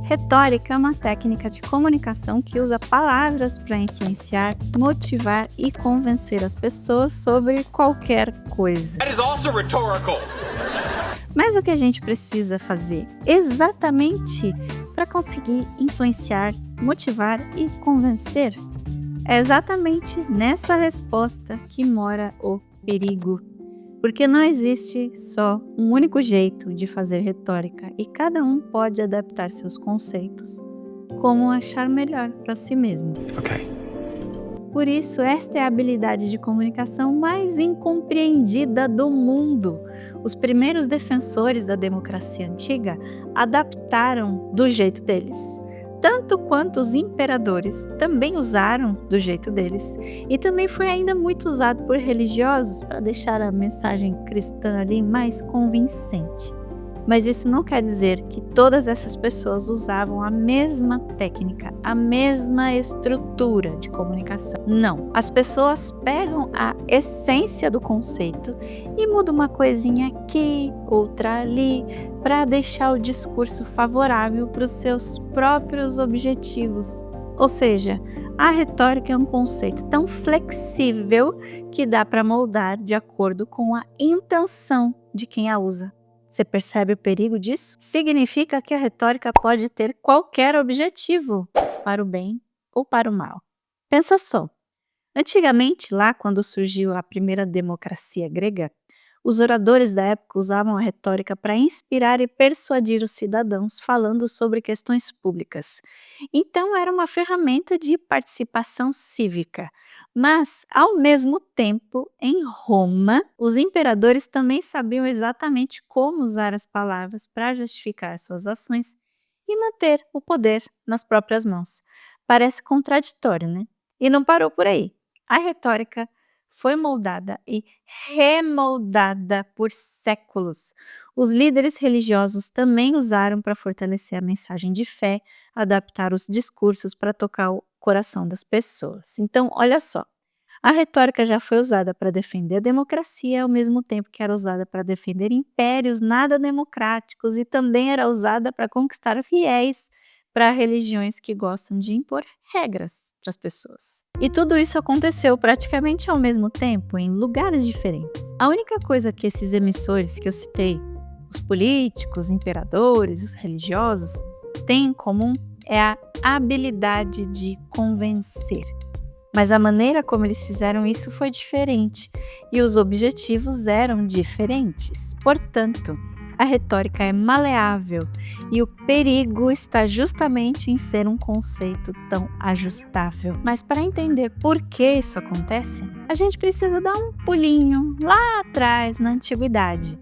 Retórica é uma técnica de comunicação que usa palavras para influenciar, motivar e convencer as pessoas sobre qualquer coisa. That is also rhetorical. Mas o que a gente precisa fazer exatamente para conseguir influenciar, motivar e convencer? É exatamente nessa resposta que mora o perigo. Porque não existe só um único jeito de fazer retórica e cada um pode adaptar seus conceitos como achar melhor para si mesmo. Okay. Por isso, esta é a habilidade de comunicação mais incompreendida do mundo. Os primeiros defensores da democracia antiga adaptaram do jeito deles, tanto quanto os imperadores também usaram do jeito deles. E também foi ainda muito usado por religiosos para deixar a mensagem cristã ali mais convincente. Mas isso não quer dizer que todas essas pessoas usavam a mesma técnica, a mesma estrutura de comunicação. Não, as pessoas pegam a essência do conceito e mudam uma coisinha aqui, outra ali, para deixar o discurso favorável para os seus próprios objetivos. Ou seja, a retórica é um conceito tão flexível que dá para moldar de acordo com a intenção de quem a usa. Você percebe o perigo disso? Significa que a retórica pode ter qualquer objetivo, para o bem ou para o mal. Pensa só. Antigamente, lá quando surgiu a primeira democracia grega, os oradores da época usavam a retórica para inspirar e persuadir os cidadãos falando sobre questões públicas. Então, era uma ferramenta de participação cívica. Mas, ao mesmo tempo, em Roma, os imperadores também sabiam exatamente como usar as palavras para justificar suas ações e manter o poder nas próprias mãos. Parece contraditório, né? E não parou por aí. A retórica foi moldada e remoldada por séculos. Os líderes religiosos também usaram para fortalecer a mensagem de fé, adaptar os discursos para tocar o coração das pessoas. Então, olha só, a retórica já foi usada para defender a democracia, ao mesmo tempo que era usada para defender impérios nada democráticos e também era usada para conquistar fiéis para religiões que gostam de impor regras para as pessoas. E tudo isso aconteceu praticamente ao mesmo tempo, em lugares diferentes. A única coisa que esses emissores que eu citei, os políticos, imperadores, os religiosos, têm em comum é a habilidade de convencer. Mas a maneira como eles fizeram isso foi diferente e os objetivos eram diferentes. Portanto, a retórica é maleável e o perigo está justamente em ser um conceito tão ajustável. Mas para entender por que isso acontece, a gente precisa dar um pulinho lá atrás, na antiguidade.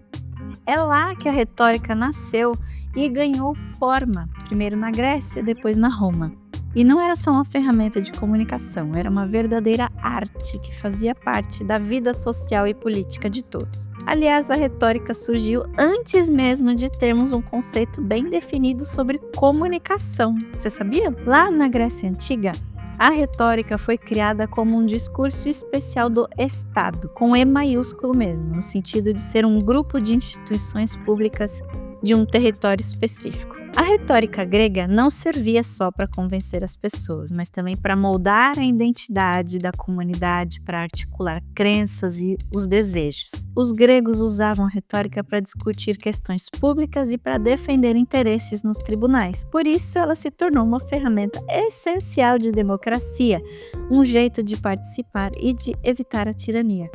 É lá que a retórica nasceu e ganhou forma, primeiro na Grécia, depois na Roma. E não era só uma ferramenta de comunicação, era uma verdadeira arte que fazia parte da vida social e política de todos. Aliás, a retórica surgiu antes mesmo de termos um conceito bem definido sobre comunicação. Você sabia? Lá na Grécia Antiga, a retórica foi criada como um discurso especial do Estado, com E maiúsculo mesmo, no sentido de ser um grupo de instituições públicas de um território específico. A retórica grega não servia só para convencer as pessoas, mas também para moldar a identidade da comunidade, para articular crenças e os desejos. Os gregos usavam a retórica para discutir questões públicas e para defender interesses nos tribunais. Por isso, ela se tornou uma ferramenta essencial de democracia, um jeito de participar e de evitar a tirania.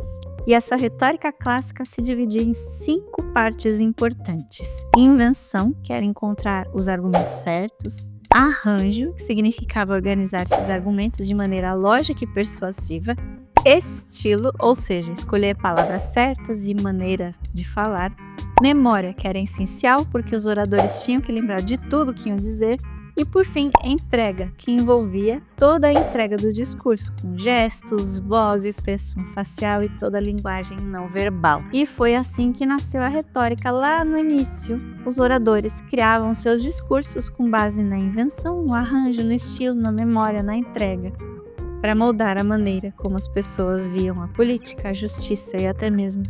E essa retórica clássica se dividia em 5 partes importantes. Invenção, que era encontrar os argumentos certos. Arranjo, que significava organizar esses argumentos de maneira lógica e persuasiva. Estilo, ou seja, escolher palavras certas e maneira de falar. Memória, que era essencial porque os oradores tinham que lembrar de tudo que iam dizer. E, por fim, entrega, que envolvia toda a entrega do discurso, com gestos, voz, expressão facial e toda a linguagem não verbal. E foi assim que nasceu a retórica lá no início. Os oradores criavam seus discursos com base na invenção, no arranjo, no estilo, na memória, na entrega, para moldar a maneira como as pessoas viam a política, a justiça e até mesmo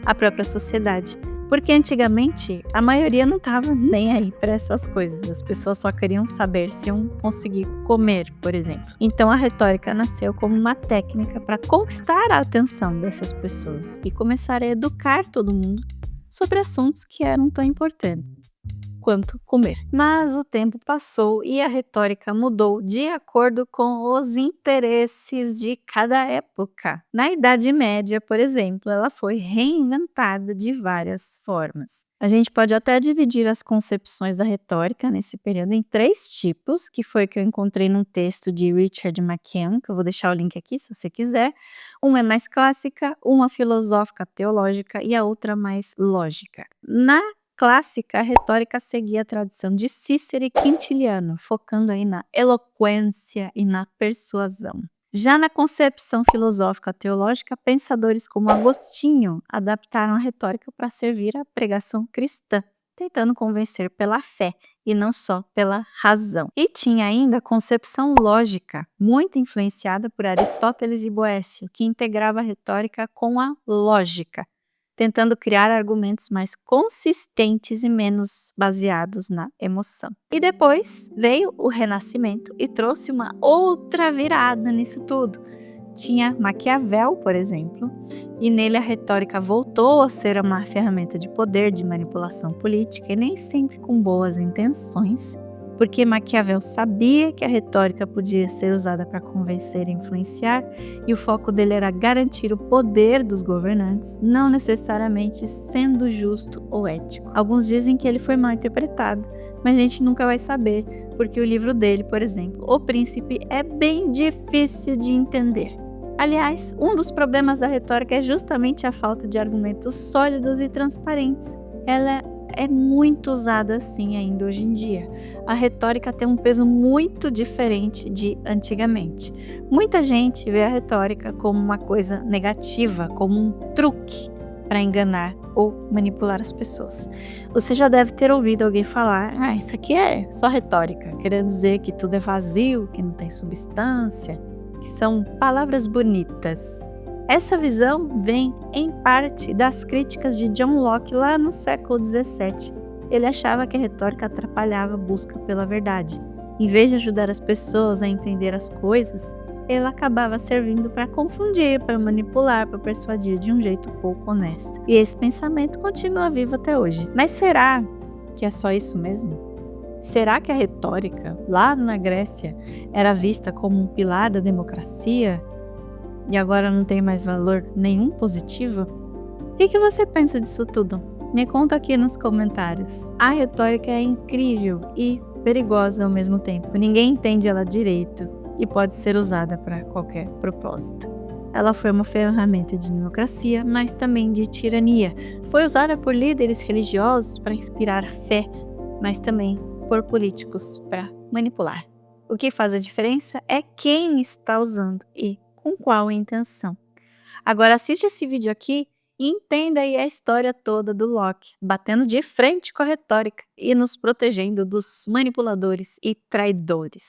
a própria sociedade. Porque antigamente a maioria não estava nem aí para essas coisas. As pessoas só queriam saber se iam conseguir comer, por exemplo. Então a retórica nasceu como uma técnica para conquistar a atenção dessas pessoas e começar a educar todo mundo sobre assuntos que eram tão importantes quanto comer. Mas o tempo passou e a retórica mudou de acordo com os interesses de cada época. Na Idade Média, por exemplo, ela foi reinventada de várias formas. A gente pode até dividir as concepções da retórica nesse período em 3 tipos, que foi o que eu encontrei num texto de Richard McKeon, que eu vou deixar o link aqui se você quiser. Uma é mais clássica, uma filosófica teológica e a outra mais lógica. Na clássica, a retórica seguia a tradição de Cícero e Quintiliano, focando aí na eloquência e na persuasão. Já na concepção filosófica teológica, pensadores como Agostinho adaptaram a retórica para servir à pregação cristã, tentando convencer pela fé e não só pela razão. E tinha ainda a concepção lógica, muito influenciada por Aristóteles e Boécio, que integrava a retórica com a lógica, tentando criar argumentos mais consistentes e menos baseados na emoção. E depois veio o Renascimento e trouxe uma outra virada nisso tudo. Tinha Maquiavel, por exemplo, e nele a retórica voltou a ser uma ferramenta de poder, de manipulação política, e nem sempre com boas intenções, porque Maquiavel sabia que a retórica podia ser usada para convencer e influenciar, e o foco dele era garantir o poder dos governantes, não necessariamente sendo justo ou ético. Alguns dizem que ele foi mal interpretado, mas a gente nunca vai saber, porque o livro dele, por exemplo, O Príncipe, é bem difícil de entender. Aliás, um dos problemas da retórica é justamente a falta de argumentos sólidos e transparentes. Ela é muito usada assim ainda hoje em dia. A retórica tem um peso muito diferente de antigamente. Muita gente vê a retórica como uma coisa negativa, como um truque para enganar ou manipular as pessoas. Você já deve ter ouvido alguém falar: isso aqui é só retórica, querendo dizer que tudo é vazio, que não tem substância, que são palavras bonitas. Essa visão vem, em parte, das críticas de John Locke lá no século XVII. Ele achava que a retórica atrapalhava a busca pela verdade. Em vez de ajudar as pessoas a entender as coisas, ele acabava servindo para confundir, para manipular, para persuadir de um jeito pouco honesto. E esse pensamento continua vivo até hoje. Mas será que é só isso mesmo? Será que a retórica, lá na Grécia, era vista como um pilar da democracia? E agora não tem mais valor nenhum positivo? O que você pensa disso tudo? Me conta aqui nos comentários. A retórica é incrível e perigosa ao mesmo tempo. Ninguém entende ela direito e pode ser usada para qualquer propósito. Ela foi uma ferramenta de democracia, mas também de tirania. Foi usada por líderes religiosos para inspirar fé, mas também por políticos para manipular. O que faz a diferença é quem está usando e com qual intenção. Agora assiste esse vídeo aqui e entenda aí a história toda do Locke, batendo de frente com a retórica e nos protegendo dos manipuladores e traidores.